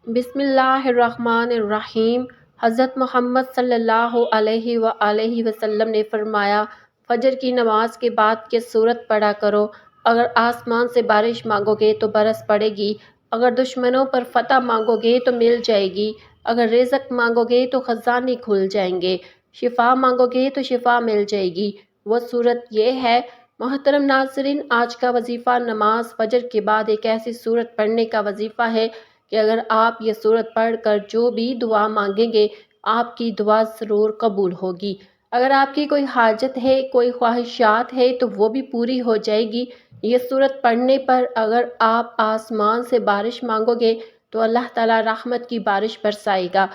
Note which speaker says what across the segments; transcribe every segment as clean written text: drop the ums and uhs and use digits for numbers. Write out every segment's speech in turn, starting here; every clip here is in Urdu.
Speaker 1: بسم اللہ الرحمن الرحیم۔ حضرت محمد صلی اللہ علیہ وآلہ وسلم نے فرمایا، فجر کی نماز کے بعد یہ سورت پڑھا کرو۔ اگر آسمان سے بارش مانگو گے تو برس پڑے گی، اگر دشمنوں پر فتح مانگو گے تو مل جائے گی، اگر رزق مانگو گے تو خزانے کھل جائیں گے، شفا مانگو گے تو شفا مل جائے گی۔ وہ سورت یہ ہے۔ محترم ناظرین، آج کا وظیفہ نماز فجر کے بعد ایک ایسی سورت پڑھنے کا وظیفہ ہے کہ اگر آپ یہ سورت پڑھ کر جو بھی دعا مانگیں گے آپ کی دعا ضرور قبول ہوگی۔ اگر آپ کی کوئی حاجت ہے، کوئی خواہشات ہے تو وہ بھی پوری ہو جائے گی۔ یہ سورت پڑھنے پر اگر آپ آسمان سے بارش مانگو گے تو اللہ تعالیٰ رحمت کی بارش برسائے گا۔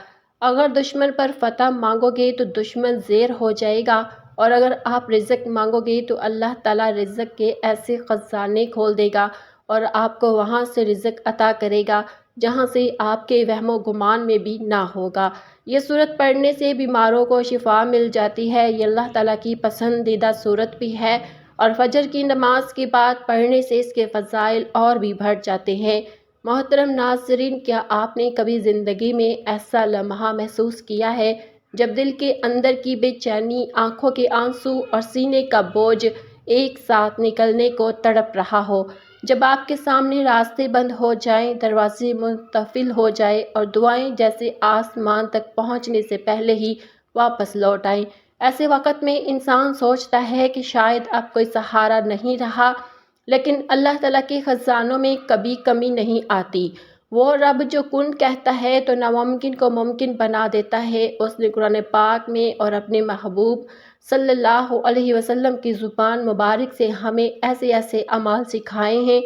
Speaker 1: اگر دشمن پر فتح مانگو گے تو دشمن زیر ہو جائے گا، اور اگر آپ رزق مانگو گے تو اللہ تعالیٰ رزق کے ایسے خزانے کھول دے گا اور آپ کو وہاں سے رزق عطا کرے گا جہاں سے آپ کے وہم و گمان میں بھی نہ ہوگا۔ یہ سورت پڑھنے سے بیماروں کو شفا مل جاتی ہے۔ یہ اللہ تعالیٰ کی پسندیدہ سورت بھی ہے، اور فجر کی نماز کے بعد پڑھنے سے اس کے فضائل اور بھی بڑھ جاتے ہیں۔ محترم ناظرین، کیا آپ نے کبھی زندگی میں ایسا لمحہ محسوس کیا ہے جب دل کے اندر کی بے چینی، آنکھوں کے آنسو اور سینے کا بوجھ ایک ساتھ نکلنے کو تڑپ رہا ہو؟ جب آپ کے سامنے راستے بند ہو جائیں، دروازے منقفل ہو جائیں اور دعائیں جیسے آسمان تک پہنچنے سے پہلے ہی واپس لوٹ آئیں۔ ایسے وقت میں انسان سوچتا ہے کہ شاید اب کوئی سہارا نہیں رہا، لیکن اللہ تعالیٰ کے خزانوں میں کبھی کمی نہیں آتی۔ وہ رب جو کن کہتا ہے تو ناممکن کو ممکن بنا دیتا ہے۔ اس نے قرآن پاک میں اور اپنے محبوب صلی اللہ علیہ وسلم کی زبان مبارک سے ہمیں ایسے ایسے اعمال سکھائے ہیں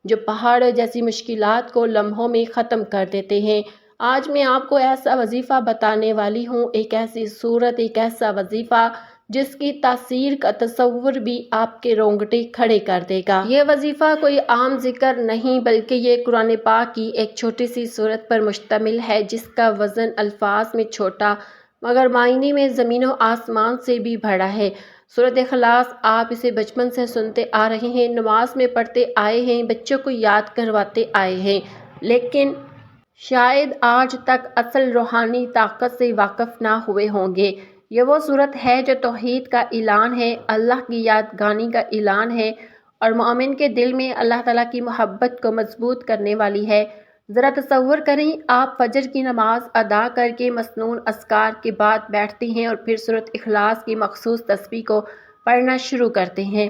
Speaker 1: جو پہاڑ جیسی مشکلات کو لمحوں میں ختم کر دیتے ہیں۔ آج میں آپ کو ایسا وظیفہ بتانے والی ہوں، ایک ایسی صورت، ایک ایسا وظیفہ جس کی تاثیر کا تصور بھی آپ کے رونگٹے کھڑے کر دے گا۔ یہ وظیفہ کوئی عام ذکر نہیں بلکہ یہ قرآن پاک کی ایک چھوٹی سی صورت پر مشتمل ہے جس کا وزن الفاظ میں چھوٹا مگر معنی میں زمین و آسمان سے بھی بڑا ہے۔ سورۃ اخلاص، آپ اسے بچپن سے سنتے آ رہے ہیں، نماز میں پڑھتے آئے ہیں، بچوں کو یاد کرواتے آئے ہیں، لیکن شاید آج تک اصل روحانی طاقت سے واقف نہ ہوئے ہوں گے۔ یہ وہ صورت ہے جو توحید کا اعلان ہے، اللہ کی یادگانی کا اعلان ہے اور مومن کے دل میں اللہ تعالیٰ کی محبت کو مضبوط کرنے والی ہے۔ ذرا تصور کریں، آپ فجر کی نماز ادا کر کے مسنون اذکار کے بعد بیٹھتے ہیں اور پھر سورۃ اخلاص کی مخصوص تسبیح کو پڑھنا شروع کرتے ہیں۔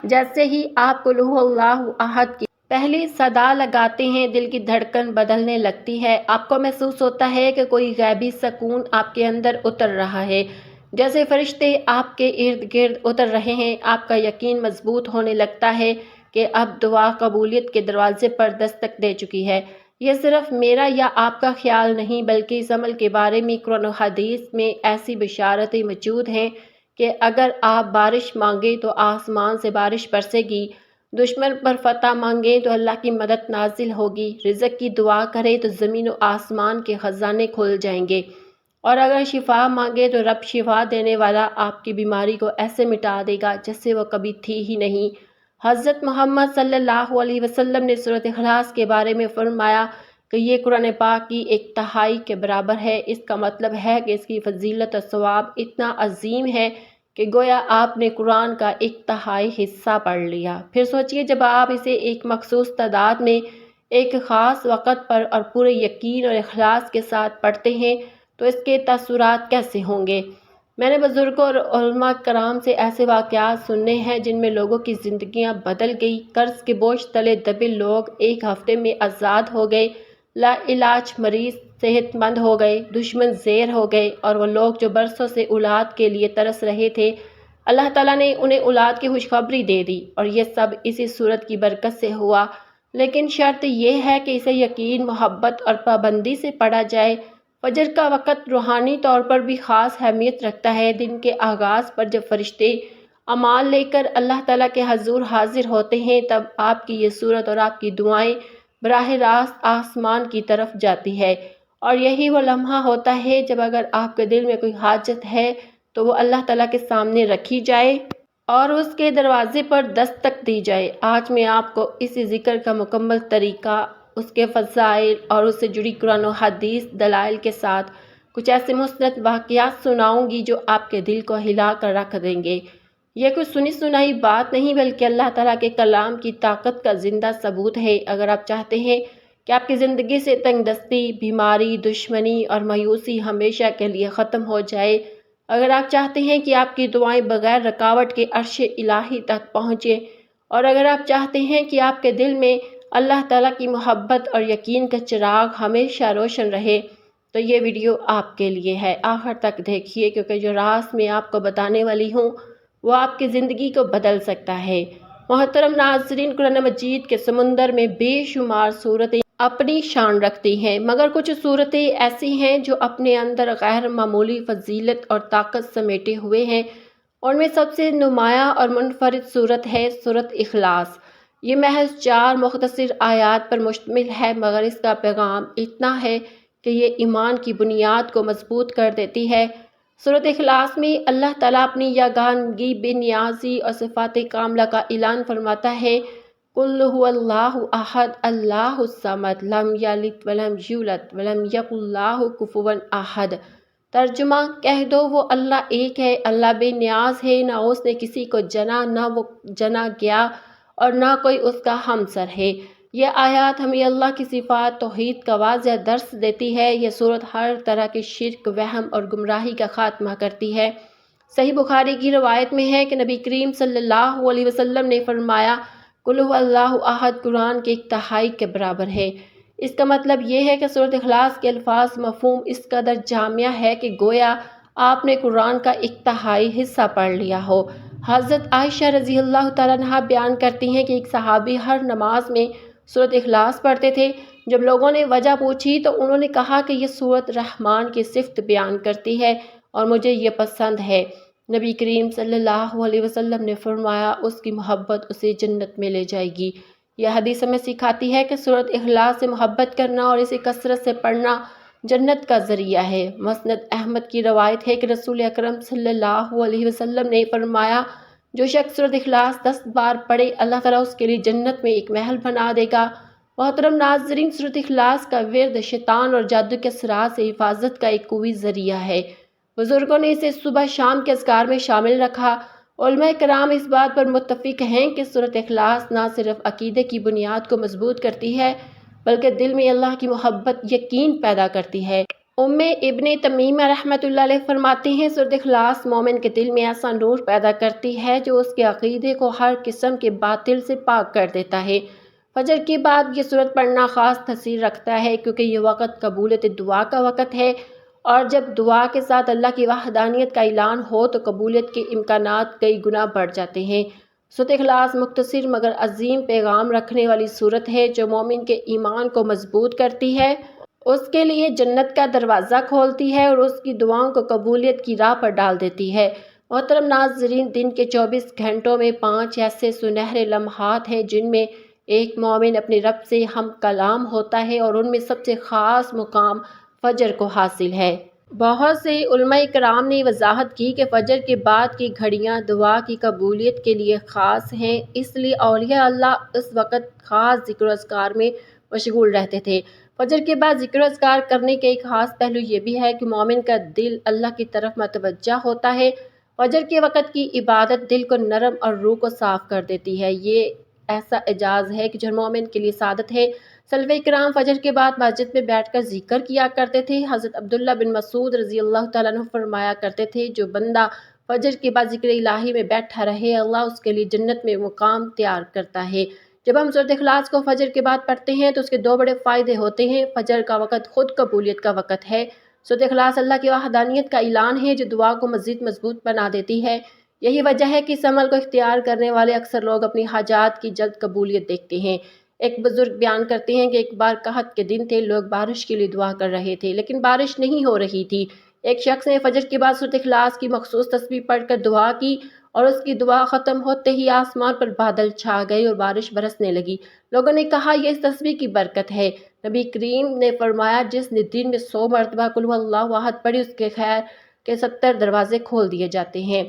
Speaker 1: جیسے ہی آپ قل ھو اللہ احد کی پہلی صدا لگاتے ہیں، دل کی دھڑکن بدلنے لگتی ہے۔ آپ کو محسوس ہوتا ہے کہ کوئی غیبی سکون آپ کے اندر اتر رہا ہے، جیسے فرشتے آپ کے ارد گرد اتر رہے ہیں۔ آپ کا یقین مضبوط ہونے لگتا ہے کہ اب دعا قبولیت کے دروازے پر دستک دے چکی ہے۔ یہ صرف میرا یا آپ کا خیال نہیں بلکہ اس عمل کے بارے میں قرآن و حدیث میں ایسی بشارتیں موجود ہیں کہ اگر آپ بارش مانگیں تو آسمان سے بارش برسے گی، دشمن پر فتح مانگیں تو اللہ کی مدد نازل ہوگی، رزق کی دعا کریں تو زمین و آسمان کے خزانے کھل جائیں گے، اور اگر شفا مانگے تو رب شفا دینے والا آپ کی بیماری کو ایسے مٹا دے گا جیسے وہ کبھی تھی ہی نہیں۔ حضرت محمد صلی اللہ علیہ وسلم نے سورۃ اخلاص کے بارے میں فرمایا کہ یہ قرآن پاک کی ایک تہائی کے برابر ہے۔ اس کا مطلب ہے کہ اس کی فضیلت اور ثواب اتنا عظیم ہے کہ گویا آپ نے قرآن کا ایک تہائی حصہ پڑھ لیا۔ پھر سوچئے، جب آپ اسے ایک مخصوص تعداد میں ایک خاص وقت پر اور پورے یقین اور اخلاص کے ساتھ پڑھتے ہیں تو اس کے تاثرات کیسے ہوں گے؟ میں نے بزرگوں اور علماء کرام سے ایسے واقعات سننے ہیں جن میں لوگوں کی زندگیاں بدل گئی، قرض کے بوجھ تلے دبے لوگ ایک ہفتے میں آزاد ہو گئے، لا علاج مریض صحت مند ہو گئے، دشمن زیر ہو گئے، اور وہ لوگ جو برسوں سے اولاد کے لیے ترس رہے تھے، اللہ تعالیٰ نے انہیں اولاد کی خوشخبری دے دی، اور یہ سب اسی صورت کی برکت سے ہوا۔ لیکن شرط یہ ہے کہ اسے یقین، محبت اور پابندی سے پڑھا جائے۔ فجر کا وقت روحانی طور پر بھی خاص اہمیت رکھتا ہے۔ دن کے آغاز پر جب فرشتے اعمال لے کر اللہ تعالیٰ کے حضور حاضر ہوتے ہیں تب آپ کی یہ صورت اور آپ کی دعائیں براہ راست آسمان کی طرف جاتی ہے، اور یہی وہ لمحہ ہوتا ہے جب اگر آپ کے دل میں کوئی حاجت ہے تو وہ اللہ تعالیٰ کے سامنے رکھی جائے اور اس کے دروازے پر دستک دی جائے۔ آج میں آپ کو اس ذکر کا مکمل طریقہ اس کے فضائل اور اس سے جڑی قرآن و حدیث دلائل کے ساتھ کچھ ایسے مثبت واقعات سناؤں گی جو آپ کے دل کو ہلا کر رکھ دیں گے۔ یہ کوئی سنی سنائی بات نہیں بلکہ اللہ تعالیٰ کے کلام کی طاقت کا زندہ ثبوت ہے۔ اگر آپ چاہتے ہیں کہ آپ کی زندگی سے تنگ دستی، بیماری، دشمنی اور مایوسی ہمیشہ کے لیے ختم ہو جائے، اگر آپ چاہتے ہیں کہ آپ کی دعائیں بغیر رکاوٹ کے عرش الہی تک پہنچیں، اور اگر آپ چاہتے ہیں کہ آپ کے دل میں اللہ تعالیٰ کی محبت اور یقین کا چراغ ہمیشہ روشن رہے، تو یہ ویڈیو آپ کے لیے ہے۔ آخر تک دیکھیے کیونکہ جو راز میں آپ کو بتانے والی ہوں وہ آپ کی زندگی کو بدل سکتا ہے۔ محترم ناظرین، قرآن مجید کے سمندر میں بے شمار صورتیں اپنی شان رکھتی ہیں، مگر کچھ صورتیں ایسی ہیں جو اپنے اندر غیر معمولی فضیلت اور طاقت سمیٹے ہوئے ہیں۔ ان میں سب سے نمایاں اور منفرد صورت ہے سورۃ اخلاص۔ یہ محض 4 مختصر آیات پر مشتمل ہے، مگر اس کا پیغام اتنا ہے کہ یہ ایمان کی بنیاد کو مضبوط کر دیتی ہے۔ سورۃ اخلاص میں اللہ تعالیٰ اپنی یگانگی، بے نیازی اور صفات کاملہ کا اعلان فرماتا ہے۔ قُلْ هُوَ اللَّهُ أَحَدٌ اللَّهُ الصَّمَدُ لَمْ يَلِدْ وَلَمْ يُولَدْ وَلَمْ يَكُنْ لَهُ كُفُوًا أَحَدٌ۔ ترجمہ، کہہ دو وہ اللہ ایک ہے، اللہ بے نیاز ہے، نہ اس نے کسی کو جنا، نہ وہ جنا گیا، اور نہ کوئی اس کا ہمسر ہے۔ یہ آیات ہمیں اللہ کی صفات توحید کا واضح درس دیتی ہے۔ یہ صورت ہر طرح کے شرک، وہم اور گمراہی کا خاتمہ کرتی ہے۔ صحیح بخاری کی روایت میں ہے کہ نبی کریم صلی اللہ علیہ وسلم نے فرمایا، قُلْ هُوَ اللَّهُ أَحَدٌ قرآن کے 1 تہائی کے برابر ہے۔ اس کا مطلب یہ ہے کہ سورۃ اخلاص کے الفاظ مفہوم اس قدر جامع ہے کہ گویا آپ نے قرآن کا 1 تہائی حصہ پڑھ لیا ہو۔ حضرت عائشہ رضی اللہ تعالیٰ عنہا بیان کرتی ہیں کہ ایک صحابی ہر نماز میں سورۃ اخلاص پڑھتے تھے۔ جب لوگوں نے وجہ پوچھی تو انہوں نے کہا کہ یہ سورت رحمان کی صفت بیان کرتی ہے اور مجھے یہ پسند ہے۔ نبی کریم صلی اللہ علیہ وسلم نے فرمایا، اس کی محبت اسے جنت میں لے جائے گی۔ یہ حدیث ہمیں سکھاتی ہے کہ سورۃ اخلاص سے محبت کرنا اور اسے کثرت سے پڑھنا جنت کا ذریعہ ہے۔ مسند احمد کی روایت ہے کہ رسول اکرم صلی اللہ علیہ وسلم نے فرمایا، جو شخص سورۃ اخلاص 10 بار پڑھے، اللہ تعالیٰ اس کے لیے جنت میں ایک محل بنا دے گا۔ محترم ناظرین، سورۃ اخلاص کا ورد شیطان اور جادو کے اثرات سے حفاظت کا ایک قوی ذریعہ ہے۔ بزرگوں نے اسے صبح شام کے اذکار میں شامل رکھا۔ علماء کرام اس بات پر متفق ہیں کہ سورۃ اخلاص نہ صرف عقیدے کی بنیاد کو مضبوط کرتی ہے بلکہ دل میں اللہ کی محبت، یقین پیدا کرتی ہے۔ ابن تمیمہ رحمۃ اللہ علیہ فرماتے ہیں، سورۃ اخلاص مومن کے دل میں ایسا نور پیدا کرتی ہے جو اس کے عقیدے کو ہر قسم کے باطل سے پاک کر دیتا ہے۔ فجر کے بعد یہ سورت پڑھنا خاص تاثیر رکھتا ہے کیونکہ یہ وقت قبولیت دعا کا وقت ہے، اور جب دعا کے ساتھ اللہ کی وحدانیت کا اعلان ہو تو قبولیت کے امکانات کئی گنا بڑھ جاتے ہیں۔ سورۃ اخلاص مختصر مگر عظیم پیغام رکھنے والی سورت ہے جو مومن کے ایمان کو مضبوط کرتی ہے، اس کے لیے جنت کا دروازہ کھولتی ہے اور اس کی دعاؤں کو قبولیت کی راہ پر ڈال دیتی ہے۔ محترم ناظرین، دن کے 24 گھنٹوں میں 5 ایسے سنہرے لمحات ہیں جن میں ایک مومن اپنے رب سے ہم کلام ہوتا ہے، اور ان میں سب سے خاص مقام فجر کو حاصل ہے۔ بہت سے علماء کرام نے وضاحت کی کہ فجر کے بعد کی گھڑیاں دعا کی قبولیت کے لیے خاص ہیں، اس لیے اولیاء اللہ اس وقت خاص ذکر و اذکار میں مشغول رہتے تھے۔ فجر کے بعد ذکر و اذکار کرنے کے ایک خاص پہلو یہ بھی ہے کہ مومن کا دل اللہ کی طرف متوجہ ہوتا ہے۔ فجر کے وقت کی عبادت دل کو نرم اور روح کو صاف کر دیتی ہے۔ یہ ایسا اعجاز ہے کہ جو مومن کے لیے سعادت ہے۔ سلف کرام فجر کے بعد مسجد میں بیٹھ کر ذکر کیا کرتے تھے۔ حضرت عبداللہ بن مسعود رضی اللہ تعالیٰ عنہ فرمایا کرتے تھے، جو بندہ فجر کے بعد ذکر الہی میں بیٹھا رہے، اللہ اس کے لیے جنت میں مقام تیار کرتا ہے۔ جب ہم سورۃ اخلاص کو فجر کے بعد پڑھتے ہیں تو اس کے 2 بڑے فائدے ہوتے ہیں۔ فجر کا وقت خود قبولیت کا وقت ہے۔ سورۃ اخلاص اللہ کی وحدانیت کا اعلان ہے جو دعا کو مزید مضبوط بنا دیتی ہے۔ یہی وجہ ہے کہ اس عمل کو اختیار کرنے والے اکثر لوگ اپنی حاجات کی جلد قبولیت دیکھتے ہیں۔ ایک بزرگ بیان کرتے ہیں کہ ایک بار قحط کے دن تھے، لوگ بارش کے لیے دعا کر رہے تھے لیکن بارش نہیں ہو رہی تھی۔ ایک شخص نے فجر کے بعد سورۃ اخلاص کی مخصوص تسبیح پڑھ کر دعا کی، اور اس کی دعا ختم ہوتے ہی آسمان پر بادل چھا گئے اور بارش برسنے لگی۔ لوگوں نے کہا، یہ اس تسبیح کی برکت ہے۔ نبی کریم نے فرمایا، جس نے دن میں 100 مرتبہ قل هو اللہ احد پڑھی، اس کے خیر کے 70 دروازے کھول دیے جاتے ہیں۔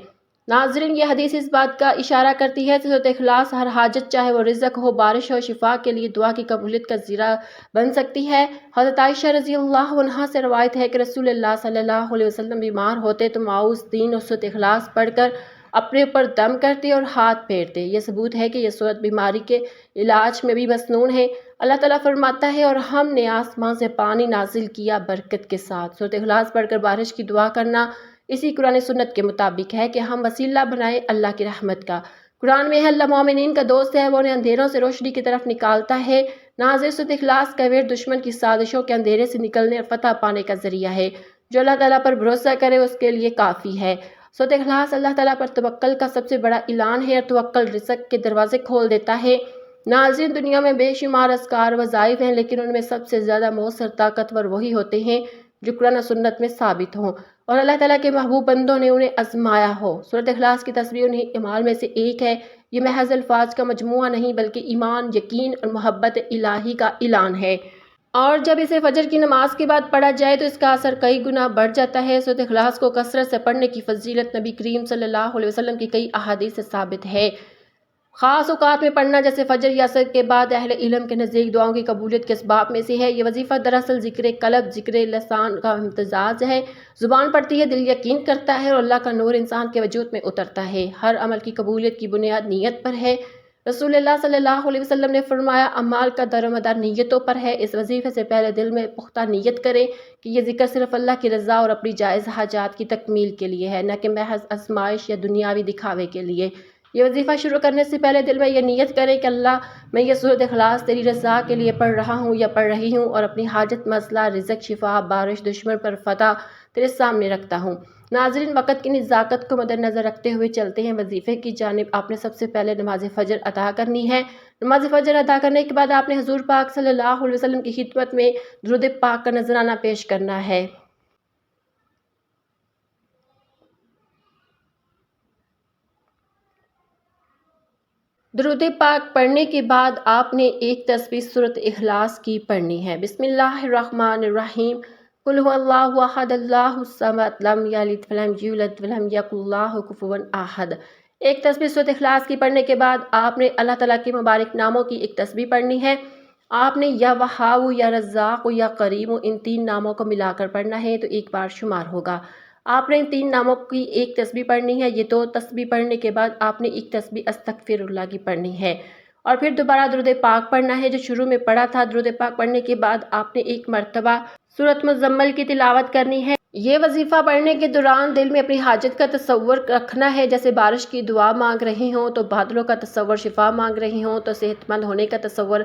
Speaker 1: ناظرین، یہ حدیث اس بات کا اشارہ کرتی ہے کہ سورۃ اخلاص ہر حاجت، چاہے وہ رزق ہو، بارش ہو، شفا کے لیے دعا کی قبولیت کا ذریعہ بن سکتی ہے۔ حضرت عائشہ رضی اللہ عنہا سے روایت ہے کہ رسول اللہ صلی اللہ علیہ وسلم بیمار ہوتے تو معوذ 3 اور سورۃ اخلاص پڑھ کر اپنے اوپر دم کرتے اور ہاتھ پھیرتے۔ یہ ثبوت ہے کہ یہ سورت بیماری کے علاج میں بھی مسنون ہے۔ اللہ تعالیٰ فرماتا ہے، اور ہم نے آسمان سے پانی نازل کیا برکت کے ساتھ۔ سورۃ اخلاص پڑھ کر بارش کی دعا کرنا اسی قرآن سنت کے مطابق ہے کہ ہم وسیلہ بنائیں اللہ کی رحمت کا۔ قرآن میں ہے، اللہ مومنین کا دوست ہے، وہ انہیں اندھیروں سے روشنی کی طرف نکالتا ہے۔ ناظر، سورۃ اخلاص کا ورد دشمن کی سازشوں کے اندھیرے سے نکلنے اور فتح پانے کا ذریعہ ہے۔ جو اللہ تعالیٰ پر بھروسہ کرے اس کے لیے کافی ہے۔ سورۃ اخلاص اللہ تعالیٰ پر توکل کا سب سے بڑا اعلان ہے، اور توکل رزق کے دروازے کھول دیتا ہے۔ ناظرین، دنیا میں بے شمار اذکار وظائف ہیں، لیکن ان میں سب سے زیادہ مؤثر طاقتور وہی ہوتے ہیں جو قرآن و سنت میں ثابت ہوں اور اللہ تعالیٰ کے محبوب بندوں نے انہیں آزمایا ہو۔ سورۃ اخلاص کی تسبیح انہیں اعمال میں سے ایک ہے۔ یہ محض الفاظ کا مجموعہ نہیں بلکہ ایمان، یقین اور محبت الہی کا اعلان ہے۔ اور جب اسے فجر کی نماز کے بعد پڑھا جائے تو اس کا اثر کئی گنا بڑھ جاتا ہے۔ سورۃ اخلاص کو کثرت سے پڑھنے کی فضیلت نبی کریم صلی اللہ علیہ وسلم کی کئی احادیث سے ثابت ہے۔ خاص اوقات میں پڑھنا، جیسے فجر یا عصر کے بعد، اہل علم کے نزدیک دعاؤں کی قبولیت کے اسباب میں سے ہے۔ یہ وظیفہ دراصل ذکر قلب، ذکر لسان کا امتزاج ہے۔ زبان پڑھتی ہے، دل یقین کرتا ہے اور اللہ کا نور انسان کے وجود میں اترتا ہے۔ ہر عمل کی قبولیت کی بنیاد نیت پر ہے۔ رسول اللہ صلی اللہ علیہ وسلم نے فرمایا، اعمال کا دار و مدار نیتوں پر ہے۔ اس وظیفے سے پہلے دل میں پختہ نیت کریں کہ یہ ذکر صرف اللہ کی رضا اور اپنی جائز حاجات کی تکمیل کے لیے ہے، نہ کہ محض آزمائش یا دنیاوی دکھاوے کے لیے۔ یہ وظیفہ شروع کرنے سے پہلے دل میں یہ نیت کریں کہ اللہ، میں یہ سورۃ اخلاص تیری رضا کے لیے پڑھ رہا ہوں یا پڑھ رہی ہوں، اور اپنی حاجت، مسئلہ، رزق، شفا، بارش، دشمن پر فتح تیرے سامنے رکھتا ہوں۔ ناظرین، وقت کی نزاکت کو مد نظر رکھتے ہوئے چلتے ہیں وظیفے کی جانب۔ آپ نے سب سے پہلے نماز فجر ادا کرنی ہے۔ نماز فجر ادا کرنے کے بعد آپ نے حضور پاک صلی اللہ علیہ وسلم کی خدمت میں درود پاک کا نذرانہ پیش کرنا ہے۔ درود پاک پڑھنے کے بعد آپ نے ایک تسبیح سورۃ اخلاص کی پڑھنی ہے۔ بسم اللہ الرحمن الرحیم، قل هو اللہ احد اللہ الصمد لم یلد ولم یولد ولم یکن لہ کفوا احد۔ ایک تسبیح سورۃ اخلاص کی پڑھنے کے بعد آپ نے اللہ تعالیٰ کے مبارک ناموں کی ایک تسبیح پڑھنی ہے۔ آپ نے یا وہاب، یا رزاق، یا کریم، ان 3 ناموں کو ملا کر پڑھنا ہے تو ایک بار شمار ہوگا۔ آپ نے ان 3 ناموں کی ایک تسبیح پڑھنی ہے۔ یہ 2 تسبیح پڑھنے کے بعد آپ نے ایک تسبیح استغفر اللہ کی پڑھنی ہے، اور پھر دوبارہ درود پاک پڑھنا ہے جو شروع میں پڑھا تھا۔ درود پاک پڑھنے کے بعد آپ نے ایک مرتبہ سورۃ مزمل کی تلاوت کرنی ہے۔ یہ وظیفہ پڑھنے کے دوران دل میں اپنی حاجت کا تصور رکھنا ہے، جیسے بارش کی دعا مانگ رہی ہوں تو بادلوں کا تصور، شفا مانگ رہی ہوں تو صحت مند ہونے کا تصور۔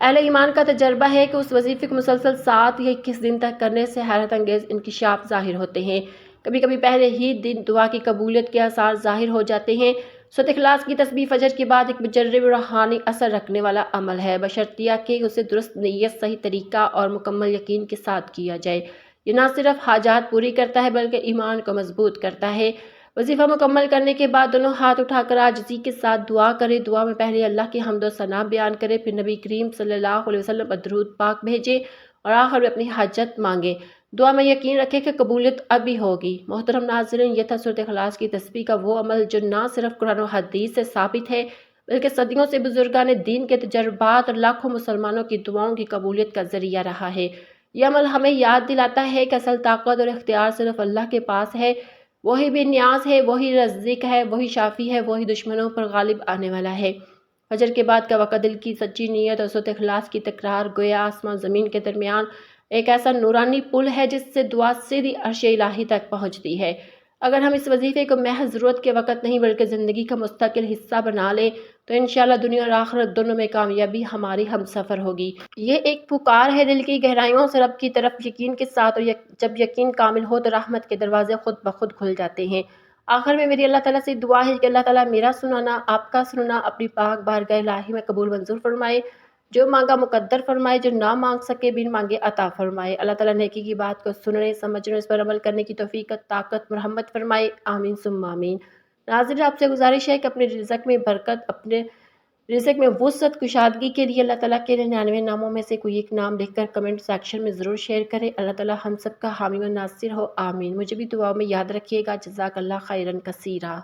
Speaker 1: اہل ایمان کا تجربہ ہے کہ اس وظیفے کو مسلسل 7 یا 21 دن تک کرنے سے حیرت انگیز انکشاف ظاہر ہوتے ہیں۔ کبھی کبھی پہلے ہی دن دعا کی قبولیت کے آثار ظاہر ہو جاتے ہیں۔ سورۃ اخلاص کی تسبیح فجر کے بعد ایک مجرب روحانی اثر رکھنے والا عمل ہے، بشرطیہ کہ اسے درست نیت، صحیح طریقہ اور مکمل یقین کے ساتھ کیا جائے۔ یہ نہ صرف حاجات پوری کرتا ہے بلکہ ایمان کو مضبوط کرتا ہے۔ وظیفہ مکمل کرنے کے بعد دونوں ہاتھ اٹھا کر عاجزی کے ساتھ دعا کرے۔ دعا میں پہلے اللہ کی حمد و ثنا بیان کرے، پھر نبی کریم صلی اللہ علیہ وسلم پر درود پاک بھیجے اور آخر میں اپنی حاجت مانگے۔ دعا میں یقین رکھے کہ قبولیت ابھی ہوگی۔ محترم ناظرین، یہ تھا سورۃ اخلاص کی تسبیح کا وہ عمل جو نہ صرف قرآن و حدیث سے ثابت ہے بلکہ صدیوں سے بزرگان دین کے تجربات اور لاکھوں مسلمانوں کی دعاؤں کی قبولیت کا ذریعہ رہا ہے۔ یہ عمل ہمیں یاد دلاتا ہے کہ اصل طاقت اور اختیار صرف اللہ کے پاس ہے۔ وہی بے نیاز ہے، وہی رازق ہے، وہی شافی ہے، وہی دشمنوں پر غالب آنے والا ہے۔ فجر کے بعد کا وقت دل کی سچی نیت اور سورۃ اخلاص کی تکرار گویا آسمان زمین کے درمیان ایک ایسا نورانی پل ہے جس سے دعا سیدھی عرش الہی تک پہنچتی ہے۔ اگر ہم اس وظیفے کو محض ضرورت کے وقت نہیں بلکہ زندگی کا مستقل حصہ بنا لیں تو انشاءاللہ دنیا اور آخرت دونوں میں کامیابی ہماری ہم سفر ہوگی۔ یہ ایک پکار ہے دل کی گہرائیوں سے رب کی طرف یقین کے ساتھ، اور جب یقین کامل ہو تو رحمت کے دروازے خود بخود کھل جاتے ہیں۔ آخر میں میری اللہ تعالیٰ سے دعا ہے کہ اللہ تعالیٰ میرا سنانا، آپ کا سننا اپنی پاک بارگاہ الہی میں قبول منظور فرمائے، جو مانگا مقدر فرمائے، جو نہ مانگ سکے بن مانگے عطا فرمائے۔ اللہ تعالیٰ نیکی کی بات کو سننے، سمجھنے، اس پر عمل کرنے کی توفیق، طاقت، مرحمت فرمائے، آمین ثم آمین۔ ناظرین، آپ سے گزارش ہے کہ اپنے رزق میں برکت، اپنے رزق میں وسعت، کشادگی کے لیے اللہ تعالیٰ کے 99 ناموں میں سے کوئی ایک نام لکھ کر کمنٹ سیکشن میں ضرور شیئر کریں۔ اللہ تعالیٰ ہم سب کا حامی و ناصر ہو، آمین۔ مجھے بھی دعاؤں میں یاد رکھیے گا۔ جزاک اللہ خیرن کثیرا۔